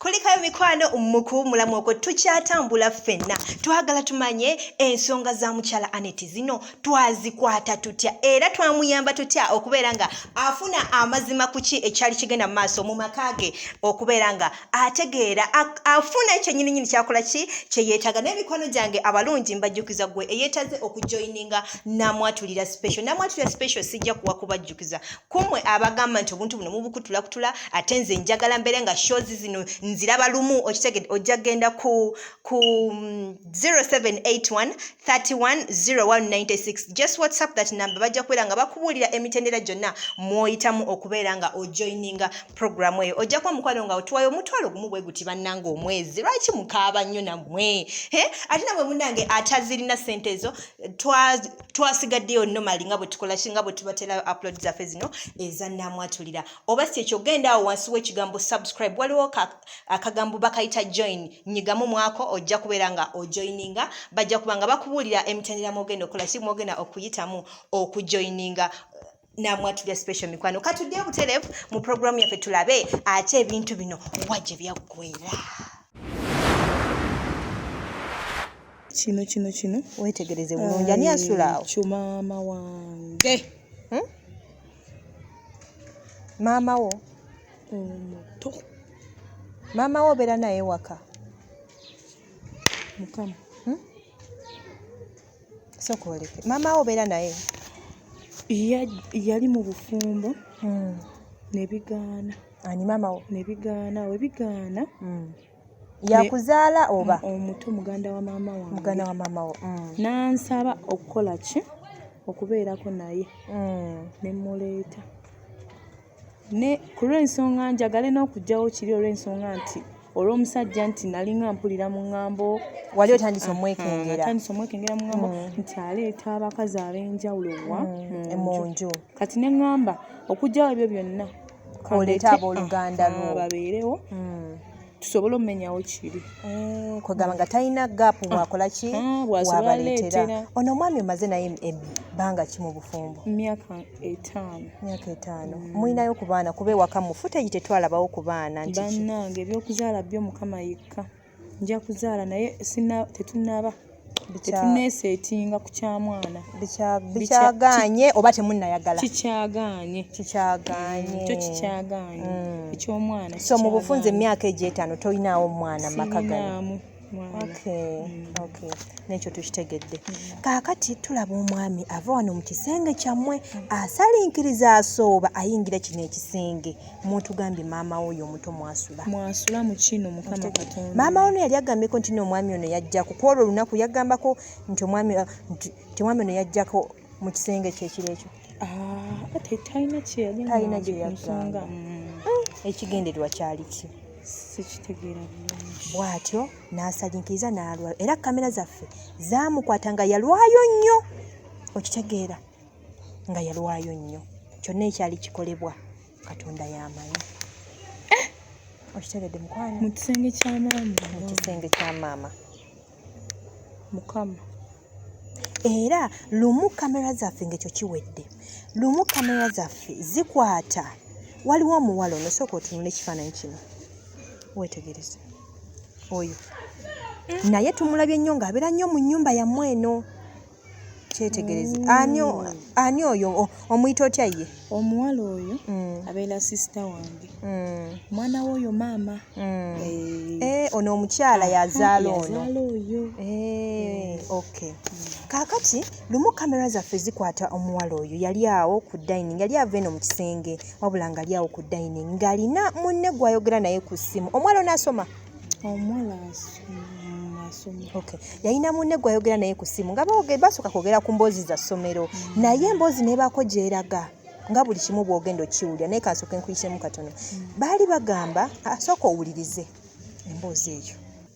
Kulikayo mikwano mukuwumula mwoko tukyatambula ffenna twagala tumanye ensonga za mukyala Annette zino twazikwata tutya era twamuyamba tutya okubeera nga afuna amazima kuki ekyali kigenda mu maaso mu maka ge okubeera nga ategeera afuna ekyennyininyini kyakola ki kyeyeetaaga. N'emikwano gyange abalungi mbajjukiza gwe eyeetaze okujoyininga Namwatulira special. Namwatulira special sijja kuwa kubajjukiza kumwe abagamba nti obuntu buno mubukutulakutula ate nze njagala mbeere nga shows zino nziraba lumu okitegedde ojja genda ku 0781 310196 just WhatsApp that number bajja kubeera nga bakubuulira emitendera gyonna mw'oyitamu okubeera nga ojoyininga programu eyo. Ojja kuba mukwano nga otuwayo omutwalo gumu bwe guti bannanga omwezi. Lwaki mukaaba nnyo nammwe? Ate namwe munnange atazirina ssente ezo twasigaddeyo normally nga bwe tukola ki nga bwe tubatera upload zaffe zino eza Namwatulira. Oba si ekyo genda awo wansi w'ekigambo subscribe waliwo akagambo bakayita join nyigamu mwako ojja kubeera nga ojoininga bajja kuba nga bakubuulira emitendera mwogenda okola ki mwogenda okuyitamu okujoininga Namwatulira special mikwano. Katudde buterevu mu programu yaffe tulabe ate ebintu bino wajje byaggwera. Kino wetegereze bulungi ani asula awo? Maama wange. Maama wo? Omuto. Maama wo obeera naye waka? Mukama. Sooka oleke. Maama wo obeera naye? Yali mu bufumbo ne bigaana. Ani maama wo? Ne bigaana. We bigaana. Yakuzaala oba? Omuto muganda wa maama wange. Muganda wa maama wo. N'ansaba okukola ki? Okubeerako naye. Ne muleeta. Ne ku lw'ensonga njagale n'okugyawo kiri olw'ensonga nti olw'omusajja nti nalinga mpulira mu ŋŋambo. Wali otandise omwekengera? Atandise omwekengera mu ŋŋambo nti aleeta abakazi ab'enjawulo mu nju. Kati ne ŋŋamba okugyawo ebyo byonna oleeta abooluganda lwo babeerewo tusobole omumenyawo kiri. Kwegamba nga talina gaapu bwakola ki bwabaleetera. Ono omwami omaze naye ebbanga ki mu bufumbo? Myaka 5. Myaka 5. Mulinayo ku baana kuba ewaka mu footage tetwalabawo ku baana nti bannange ebyokuzaala byo Mukama yekka. Nja kuzaala naye tetunneeseetinga ku kyamwana. Bikyagaanye oba temunnayagala? Kikyagaanye. Kyo kikyagaanye eky'omwana. So mu bufunze emyaka egyo 5 tolinaawo mwana mu maka gano? Okay. Nekyo tukitegedde. Kaakati tulaba omwami ava wano mu kisenge kyammwe asalinkiriza asooba ayingira kino ekisenge. Mutugambye maama wo oyo omuto mwasula mu kino Mukama Katonda. Maama ono yali agambeko nti omwami ono yajjako ku olwo olunaku yagambako nti omwami ono yajjako mu kisenge kyekiro ekyo. Talina kyeyagamba. Ekigendererwa kyali ki? Sikitegeera bulungi. Bw'atyo n'asalinkiriza n'alwala era kamera zaffe zaamukwata nga yalwayo nnyo. Okitegeera nga yalwayo nnyo. Kyonna ekyali kikolebwa Katonda y'amanyi. Okitegedde mukwano? Mu kisenge kya maama. Mu kisenge kya maama. Mukama. Era lumu kamera zaffe ng'ekyo kiwedde. Lumu kamera zaffe zikwata. Waliwo omuwala ono sooka otunula ekifaananyi kino. Wetegereze oyo naye tumulabye nnyo ng'abeera nnyo mu nnyumba yammwe eno. Kyetegereze ani oyo omuyita otya ye? Omuwala oyo abeera sisita wange. Mwana w'oyo maama. Ono omukyala yazaala ono. Okay. Kaakati lumu kamera zaffe zikwata omuwala oyo yali awo ku dining, yali ava eno mu kisenge wabula nga ali awo ku dining ng'alina munne gw'ayogera naye ku ssimu. Omuwala ono asoma? Omuwala asoma. Okay. Yalina munne gw'ayogera naye ku ssimu nga basooka kwogera ku mboozi za ssomero naye emboozi neebaako gy'eraga nga buli kimu bw'ogenda okiwulira naye kansooka enkuyisemu katono. Baali bagamba asooka owulirize emboozi eyo.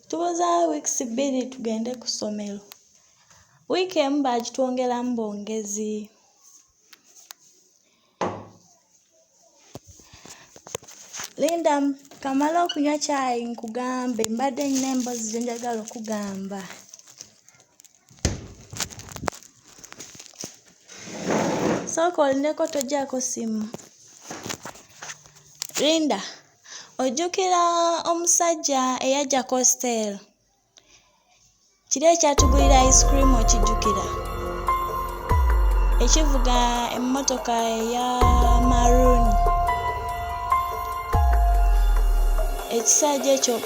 Tubuzaawo wiiki 2 tugende ku ssomero. Wiiki emu baagitwongeramu bongezi. Linda, kamala okunywa caayi nkugambe mbadde nnina emboozi gye njagala okugamba. Sooka olindeko togyako simu. Linda, Ojjukira omusajja eyajja Costello? Kiri ekyatugulira ice cream okijjukira? Ekivuga emmotoka eya maroon. Ekisajja ekyo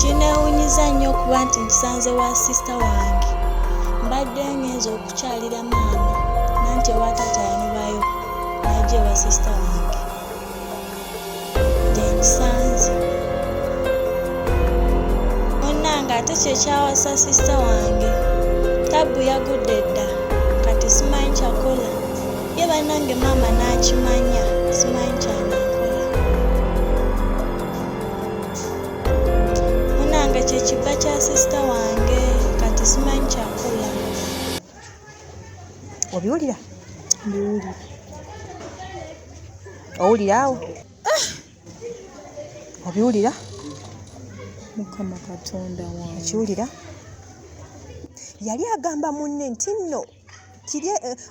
kineewunyiza nnyo okuba nti nkisanze wa sisita wange. Mbadde ngenza okukyalira maama nanti owa taata yanubayo najja ewa sisita wange. Gyenkisanze. Munnange ate kyekyawasa sisita wange. Tabbu yagudde dda kati simanyi kyakola. Ye bannange maama n'akimanya simanyi kyanakola. Munnange kyekibba kya sisita wange kati simanyi kyakola. Obiwulira? Mbiwulira. Owulira awo? Obiwulira? Mukama Katonda wange. Ekiwulira? Yali agamba munne nti nno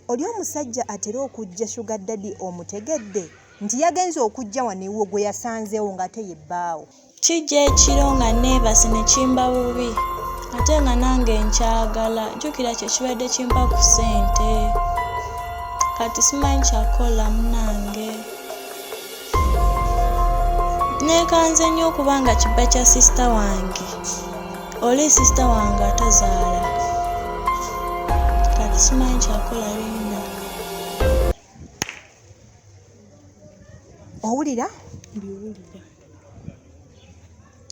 oli omusajja atera okujja sugar daddy omutegedde nti yagenze okujja waniwo gwe yasanzeewo ng'ate yebbaawo. Kijja ekiro nga neebase ne kimba bubi ate nga nange nkyagala. Jjukira kye kibadde kimpa ku ssente kati simanyi kyakola munnange. Neekanze nnyo okuba nga kibba kya sisita wange. Oli sisita wange atazaala kati simanyi kyakola Linda. Owulira? Mbiwulira.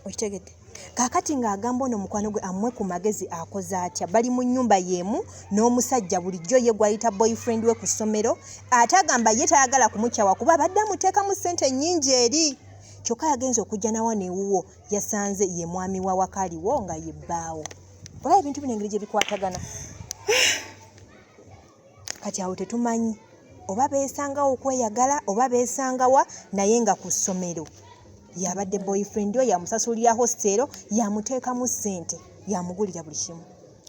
Okitegedde? Kaakati ng'agamba ono mukwano gwe amuwe ku magezi akoze atya. Bali mu nnyumba y'emu n'omusajja bulijjo ye gw'ayita boyfriend we ku ssomero ate agamba ye tayagala kumukyawa kuba abadde amuteekamu ssente nnyingi eri. Kyokka yagenze okujja nawa newuwo yasanze ye mwami wa wakaliwo nga yebbaawo. Olaba ebintu bino engeri gye bikwatagana. Kati awo tetumanyi oba beesangawo okweyagala oba beesangawa naye nga ku ssomero yabadde boyfriend we yamusasulira hostero yamuteekamu ssente yamugulira buli kimu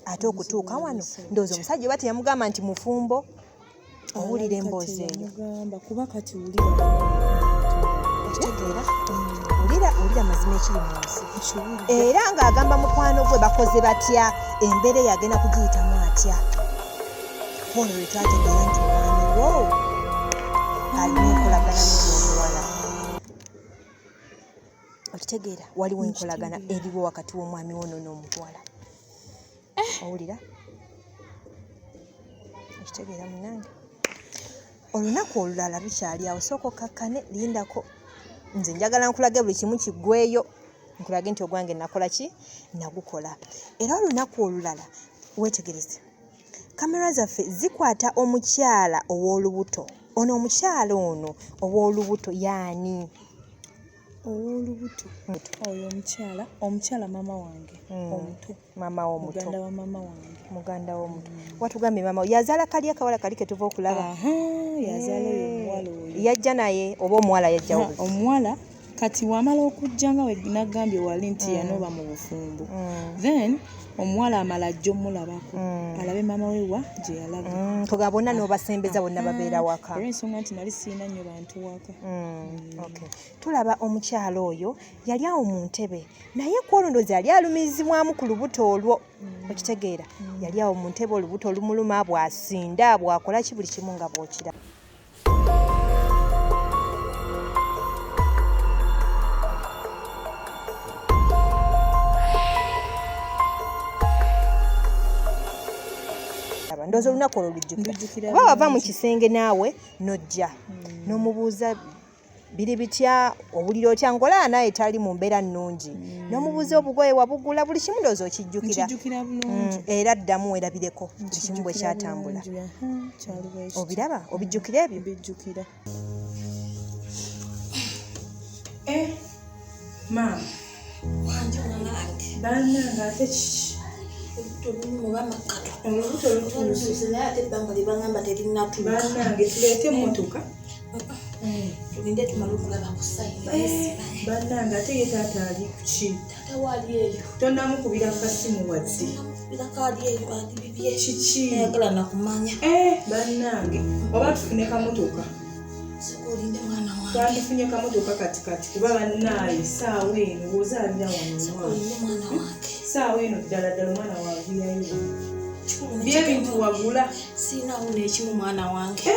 ate okutuuka wano ndowooza omusajja oba teyamugamba nti mufumbo. Owulira emboozi eyo? Kuba kati wulira. Okitegeera? Wulira mazima ekiri mu nsi. Era ng'agamba mukwano gwe bakoze batya embeera yagenda kugiyitamu atya. Olwo lwe twategeera nti omwami wo alina enkolagana n'omuwala. Okitegeera? Waliwo enkolagana eriwo wakati w'omwami wo n'omuwala. Owulira? Okitegeera munnange? Olunaku olulala lukyali awo sooka okkakkane lindako. Nze njagala nkulage buli kimu kiggweyo nkulage nti ogwange nakola ki nagukola. Era olunaku olulala weetegereze kamera zaffe zikwata omukyala ow'olubuto. Ono omukyala ono ow'olubuto yaani? Ow'olubuto oyo omukyala maama wange omuto. Maama wo omuto. Muganda wa maama wange. Muganda wo omuto. Watugambye maama yazaala kali akawala kali ke tuva okulaba. Yazaala oyo omuwala oyo. Yajja naye oba omuwala yajjawo? Omuwala kati wamala okujja nga we nagambye wali nti yanooba mu bufumbo. Then omuwala amala ajja omulabako alabe maama we wa gye yalaga. Toga bonna n'obasembeza bonna babeera waka. Olw'ensonga nti nali siina nnyo bantu waka. Okay. Tulaba omukyalo oyo yali awo mu ntebe naye kwolondooza yali alumizibwamu ku lubuto olwo. Okitegeera? Yali awo mu ntebe olubuto olumuluma bw'asinda bw'akola ki buli kimu nga bw'okira. Ndowooza olunaku olwo lujjukira. Oba wava mu kisenge naawe n'ojja n'omubuuza biri bitya owulira otya ngola naye tali mu mbeera nnungi n'omubuuza obugoye wabugula buli kimu ndowooza okijjukira. Era ddamu werabireko buli kimu bwe kyatambula. Obiraba? Obijjukira ebyo? Bijjukira. Maama bannange ate kiki? Olubuto lutuuse naye ate ebbanga lye bagamba terinatuuka. Bannange tuleete emmotoka tulinde tumale okulaba ku sayidi. Bannange ate ye taata ali ku ki? Taata waali eyo. Tonnamukubira kasimu wadde. Birako ali eyo ali bibye. Kiki? Ayagala nakumanya. Bannange oba tufune kamotoka. Olinde mwana wange. twandifunye kamotoka katikati kuba bannaaye saawa eno wozaalira wano saawa eno ddala ddala omwana waaviyayo byebintu wagula siinawo n'ekimu mwana wange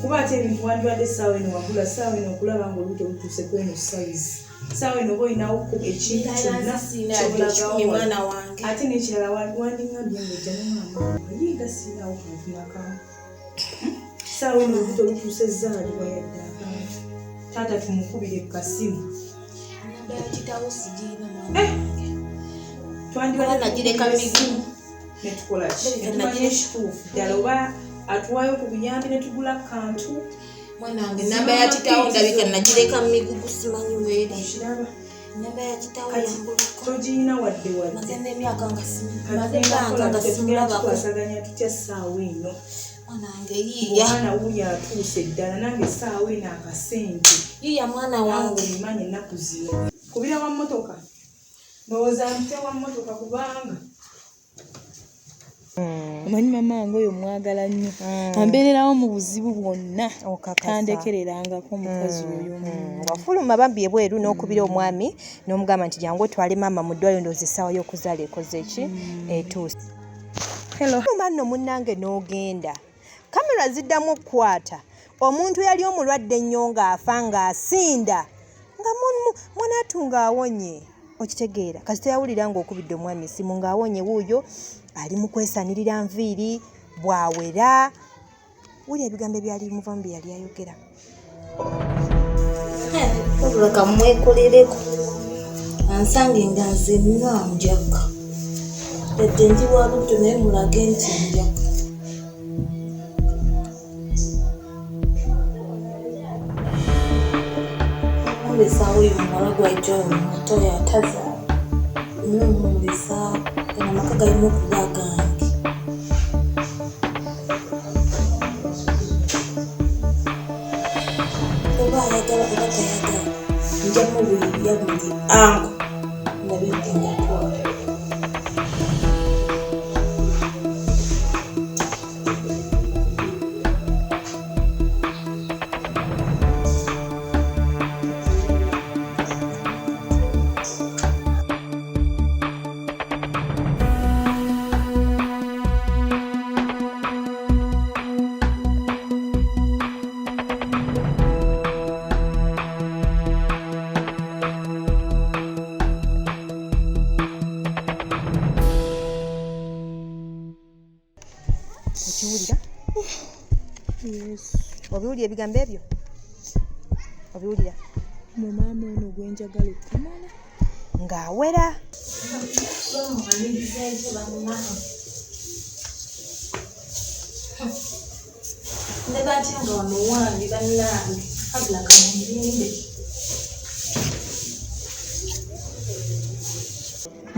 kuba ate ebintu wandibadde saawa eno wagula saawa eno okulaba nga olubuto lutuuse kweno sayizi saawa eno oba olinawo ekintu kyonna mwana wange ate n'ekirala wandiŋambye ng'ojja ne maama yiga siinawo kantunakamu saawa eno olubuto lutuuse ezaalibwa yadde akantu taata tumukubire kasimu kitaawo sigiina mwana wange twandibadde netukola ki ekituufu ddala oba atuwaayo ku buyambi ne tugula kantu mwana wange namba ya kitaawo ndabika nagireka mu migugu simanyi weeri okiraba namba ya kitaawo yambuliko togirina wadde maze n'emyaka nga simulabako tutya ssaawa eno mwana wange yiiya omwana wuuyo atuuse ddala nange essaawa eno akasente yiiya mwana wange olimanya ennaku zino kubira wa mmotoka ndowooza mpite wa mmotoka kubanga omanyi maama wange oyo mwagala nnyo ambeererawo mu buzibu bwonna tandekererangako omukazi oyo wafuluma bambi ebweru n'okubira omwami n'omugamba nti jangu otwale maama mu ddwaliro ndowooza essaawa y'okuzaala ekoze ki etuuse fuluma nno munnange n'ogenda kamera ziddamu okukwata omuntu yali omulwadde ennyo ng'afa ng'asinda nga mwanatu ng'awonye okitegeera kasita yawulira ng'okubidde omwami esimu ng'awonye wuuyo ali mu kwesanirira nviiri bwawera wulya ebigambo ebyali bimuvamu bye yali ayogera olulaka mwekolereko ansange nga nze nna njaka edde ndi wa lubuto naye mulage nti njaka mulesaawo oyo muwala gwajja omutoyo atazaala mulesaawo gana amaka galina okuba agange oba ayagala oba tayagala njamu buli ya buli ango ndabidde ngatwala okiwulira obiwulira ebigambo ebyo obiwulira mu maama ono gwenjagala okumala ng'awera ndaba ntya nga wano wange bannange abula kamulinde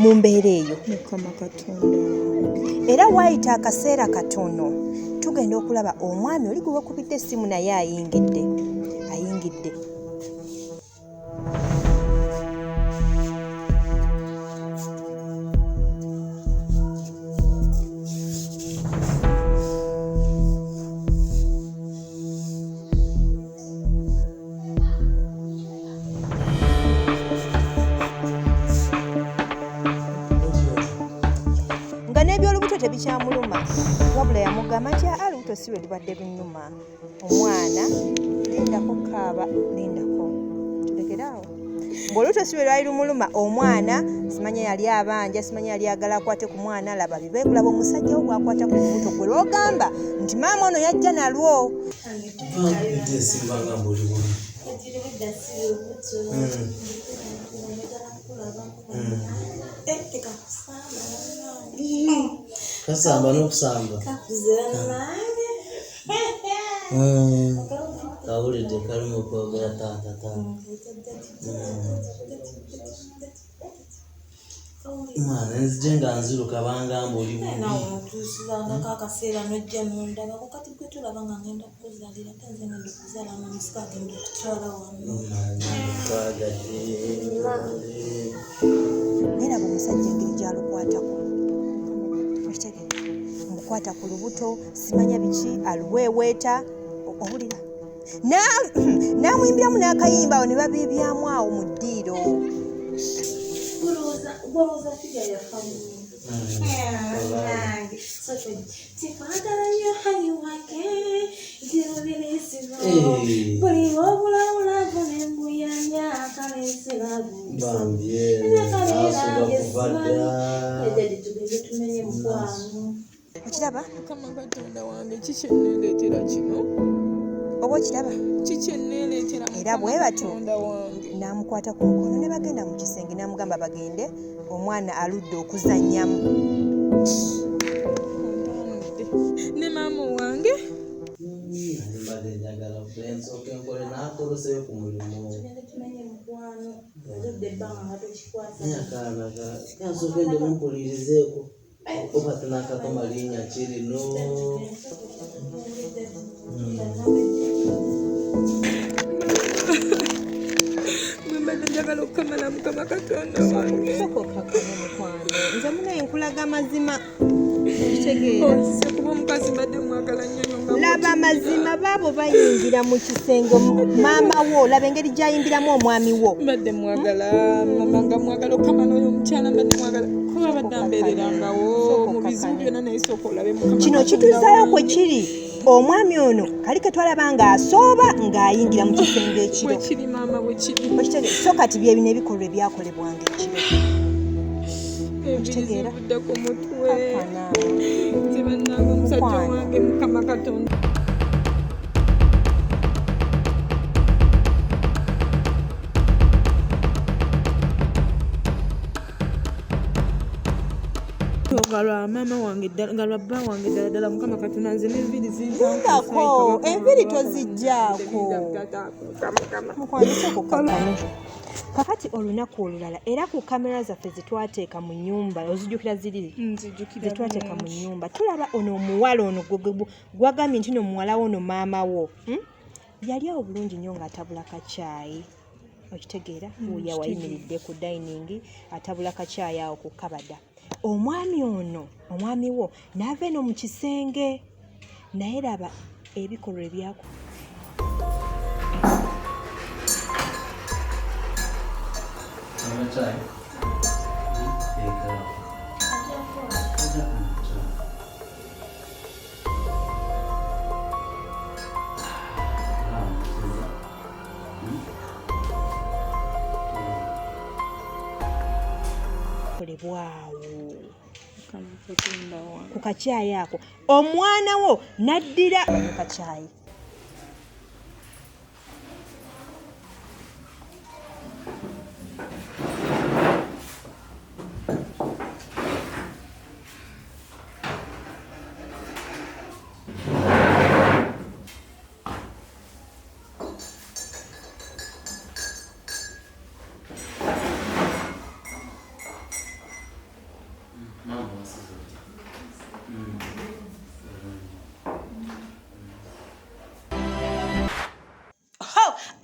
mu mbeera eyo mukama katonda era waayita akaseera katono tugenda okulaba omwami oli gwe wakubidde essimu naye ayingidde nga n'ebyolubuto tebikyamuluma wabula yamugamba nti olubuto si lwe lubadde lunnuma omwana lindako kaaba lindako tulekeraawo ng'olubuto si lwe lwali lumuluma omwana simanya yali abanja simanya yali agala akwate ku mwana laba bibeekulaba omusajja wo bw'akwata ku lubuto gwe lwogamba nti maama ono yajja nalwo kasamba n'okusamba kawulidde kalimu okwogera taata mwana nzije nga nziruka bangamba oli nawotusibangako akaseera nojja nondabako kati gwe tulaba nga ngenda kukuzaalira ate nze ngenda okuzaala n'omusika agenda okutwala wano neraba omusajja engeri gy'alukwatako mukwata ku lubuto simanya biki aluweeweeta owulira Namwimbiramu n'akayimba awo ne babiibyamu awo mu ddiiro. Okiraba? Mukama Katonda wange kiki enneereetera kino? Oba okiraba? Kiki enneereetera Era bwe batyo Katonda wange? n'amukwata ku mukono ne bagenda mu kisenge n'amugamba bagende omwana aludde okuzannyamu. Ne maama wange? Mbadde njagala nsooke nkole n'akoloseyo ku mulimu. Akaana kansooke nde mumpulirizeeko. Oba tenakako malinnya kirino. Mbadde njagala okukamala Mukama Katonda wange. Nze munaye nkulaga amazima. Okitegeera? Kuba omukazi mbadde mwagala nnyo nga Laba amazima baabo bayingira mu kisenge maama wo laba engeri gy'ayimbiramu omwami wo. mbadde mwagala mama nga mwagala okukamala oyo omukyala mbadde mwagala kuba badde ambeererangawo mu bizibu byonna naye sooka olabe Mukama Kino kituzaayo kwe kiri omwami ono kali ke twalaba ng'asooba ng'ayingira mu kisenge ekiro. bwe kiri maama bwe kiri Okitegeera? So kati bye bino ebikolwa ebyakolebwanga ekiro. ebiri zivudde ku mutwe nze bannange omusajja wange Mukama Katonda nga lwa maama wange ddala nga lwa bba wange ddala ddala Mukama Katonda nze n'enviiri Zingako enviiri toziggyako. Mukwandise ku kakkano. Kakati olunaku olulala era ku kamera zaffe zetwateeka mu nnyumba ozijjukira ziri zetwateeka mu nnyumba tulaba ono omuwala ono gwagambye nti nomuwala wo ono maama wo yali awo bulungi nnyo ng'atabula kacaayi. Okitegeera? Wuuya wayimiridde ku dayiningi atabula kacaayi awo ku kabada. Omwami ono omwami wo n'ava eno mu kisenge naye laba ebikolwa ebyako. Kolebwawo ku kacaayi ako omwana wo n'addira mu kacaayi.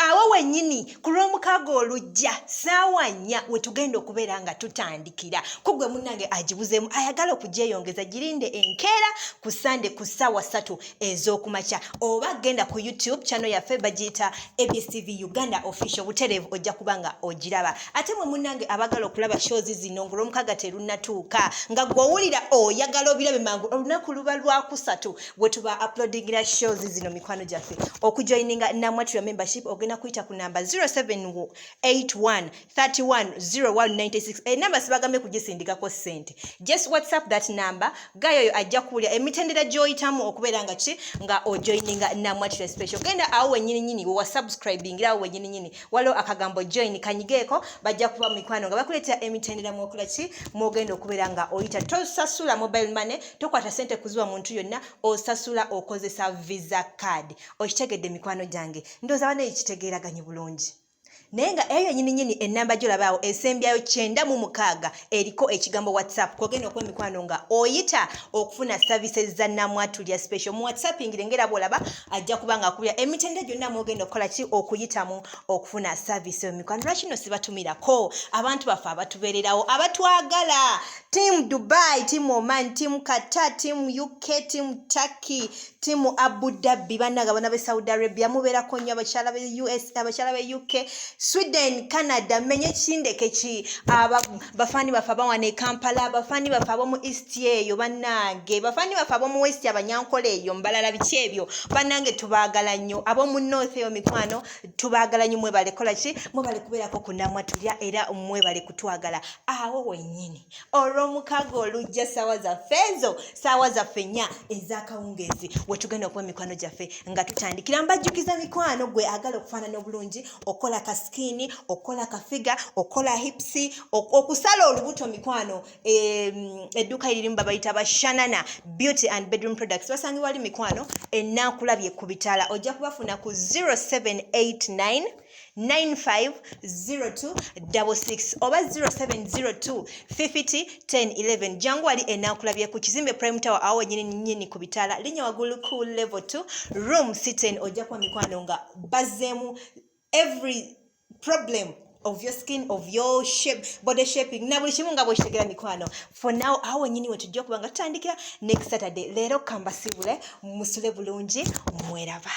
Awo wennyini ku lw'omukaaga olujja ssaawa 4 we tugenda okubeera nga tutandikira kugwe munnange agibuzeemu ayagala okugyeyongeza girinde enkeera ku Sande ku ssaawa 3 ez'okumakya oba genda ku YouTube channel yaffe bagiyita ABCTV Uganda Official butereevu ojja kuba nga ogiraba. Ate mwe munnange abagala okulaba shows zino ng'olw'omukaaga terunnatuuka nga gw'owulira oyagala obirabe mangu olunaku luba lwakusatu bwe tuba uploadingira shows zino mikwano gyaffe okujoininga Namwatulira membership ogenda kuyita ku namba 0781310196 enamba sibagambe kugisindikako ssente. Just WhatsApp that number gayoyo ajja kuwulira emitendera gy'oyitamu okubeera nga ki nga ojoininga Namwatulira special. Genda awo wennyini wa subscribingira awo wennyini waliwo akagambo join kanyigeeko bajja kuba mikwano nga bakuleetera emitendera mwokola ki mwogenda okubeera nga oyita. Tosasula mobile money tokwata ssente kuziwa muntu yonna osasula okozesa visa card. Okitegedde mikwano gyange ndowooza bana ekitegeeraganye bulungi. naye nga eyo nyini ennamba gy'olabaawo esembyayo 96 eriko ekigambo WhatsApp kogenda okuba emikwano nga oyita okufuna services za Namwatulira special mu WhatsApp ngirengera bw'olaba ajja kuba nga akubira emitendera gyonna mwogenda okukola ki okuyitamu okufuna service emikwano lwaki no sibatumirako abantu baffe abatubeererawo abatwagala team Dubai, team Oman, team Qatar, team UK, team Turkey, team Abu Dhabi, bannaga bana be Saudi Arabia, mubeerako nnyo abakyala be US, abakyala be UK, Sweden, Canada, menye ekindeke ki bafaani baffe abawana e Kampala, bafaani baffe ab'omu East eyo bannange, bafaani baffe ab'omu West abanyankola eyo mbalala biki ebyo bannange tubaagala nnyo, ab'omu North eyo mikwano tubaagala nnyo mwebale kola ki mwebale kubeerako ku Namwatulira era mwebale kutwagala awo wennyini olw'omukago olujja ssaawa zaffe ezo ssaawa zaffe nnya ez'akawungeezi wetugenda okuba mikwano gyaffe nga tutandikira mbajjukiza mikwano gwe agala okufaanana obulungi okola ka skin okola ka figure okola hips okusala olubuto mikwano edduuka eririmu babayita bashanana beauty and bedroom products basangibwa wali mikwano ennakulabye ku bitala ojja kubafuna ku 0789 950266 oba 0702 50 1011 jangu wali ennakulabye ku kizimbe Prime Tower awo nyini ku bitala linya wagulu ku level 2 room 10 ojja kuba mikwano nga bazeemu every problem of your skin, of your shape, body shaping na buli kimu nga bw'ekitegera mikwano for now awo nyini wetujja kuba nga tutandikira next Saturday leero kambasibule musule bulungi mweraba.